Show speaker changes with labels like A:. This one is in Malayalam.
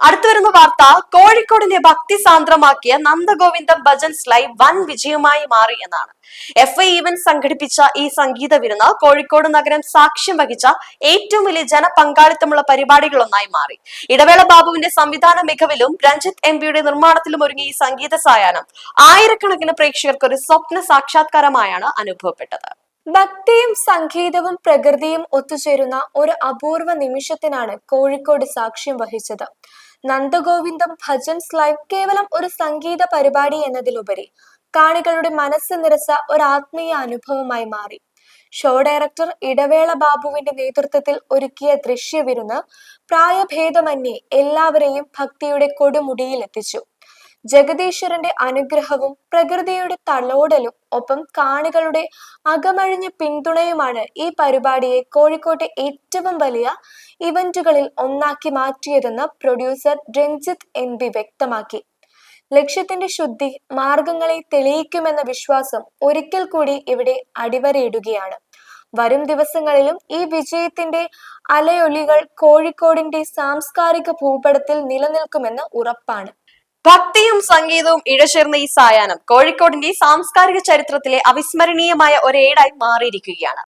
A: അടുത്തു വരുന്ന വാർത്ത, കോഴിക്കോടിനെ ഭക്തി സാന്ദ്രമാക്കിയ നന്ദഗോവിന്ദം ഭജൻസ് ലൈവ് വൻ വിജയമായി മാറി എന്നാണ്. FI ഈവന്റ് സംഘടിപ്പിച്ച ഈ സംഗീത വിരുന്ന് കോഴിക്കോട് നഗരം സാക്ഷ്യം വഹിച്ച ഏറ്റവും വലിയ ജനപങ്കാളിത്തമുള്ള പരിപാടികളൊന്നായി മാറി. ഇടവേള ബാബുവിന്റെ സംവിധാന മികവിലും രഞ്ജിത്ത് MPയുടെ നിർമ്മാണത്തിലും ഒരുങ്ങിയ ഈ സംഗീത സായാഹ്നം ആയിരക്കണക്കിന് പ്രേക്ഷകർക്ക് ഒരു സ്വപ്ന സാക്ഷാത്കാരമായാണ് അനുഭവപ്പെട്ടത്.
B: ഭക്തിയും സംഗീതവും പ്രകൃതിയും ഒത്തുചേരുന്ന ഒരു അപൂർവ നിമിഷത്തിനാണ് കോഴിക്കോട് സാക്ഷ്യം വഹിച്ചത്. നന്ദഗോവിന്ദം ഭജൻസ് ലൈവ് കേവലം ഒരു സംഗീത പരിപാടി എന്നതിലുപരി കാണികളുടെ മനസ്സ് നിറച്ച ഒരു ആത്മീയ അനുഭവമായി മാറി. ഷോ ഡയറക്ടർ ഇടവേള ബാബുവിന്റെ നേതൃത്വത്തിൽ ഒരുക്കിയ ദൃശ്യവിരുന്ന് പ്രായഭേദമന്യേ എല്ലാവരെയും ഭക്തിയുടെ കൊടുമുടിയിൽ എത്തിച്ചു. ജഗദീശ്വരന്റെ അനുഗ്രഹവും പ്രകൃതിയുടെ തലോടലും ഒപ്പം കാണികളുടെ അകമഴിഞ്ഞ പിന്തുണയുമാണ് ഈ പരിപാടിയെ കോഴിക്കോട്ടെ ഏറ്റവും വലിയ ഇവന്റുകളിൽ ഒന്നാക്കി മാറ്റിയതെന്ന് പ്രൊഡ്യൂസർ രഞ്ജിത്ത് MB വ്യക്തമാക്കി. ലക്ഷ്യത്തിന്റെ ശുദ്ധി മാർഗങ്ങളെ തെളിയിക്കുമെന്ന വിശ്വാസം ഒരിക്കൽ കൂടി ഇവിടെ അടിവരയിടുകയാണ്. വരും ദിവസങ്ങളിലും ഈ വിജയത്തിന്റെ അലയൊലികൾ കോഴിക്കോടിന്റെ സാംസ്കാരിക ഭൂപടത്തിൽ നിലനിൽക്കുമെന്ന് ഉറപ്പാണ്.
A: ഭക്തിയും സംഗീതവും ഇഴചേർന്ന ഈ സായാഹ്നം കോഴിക്കോടിന്റെ സാംസ്കാരിക ചരിത്രത്തിലെ അവിസ്മരണീയമായ ഒരേടായി മാറിയിരിക്കുകയാണ്.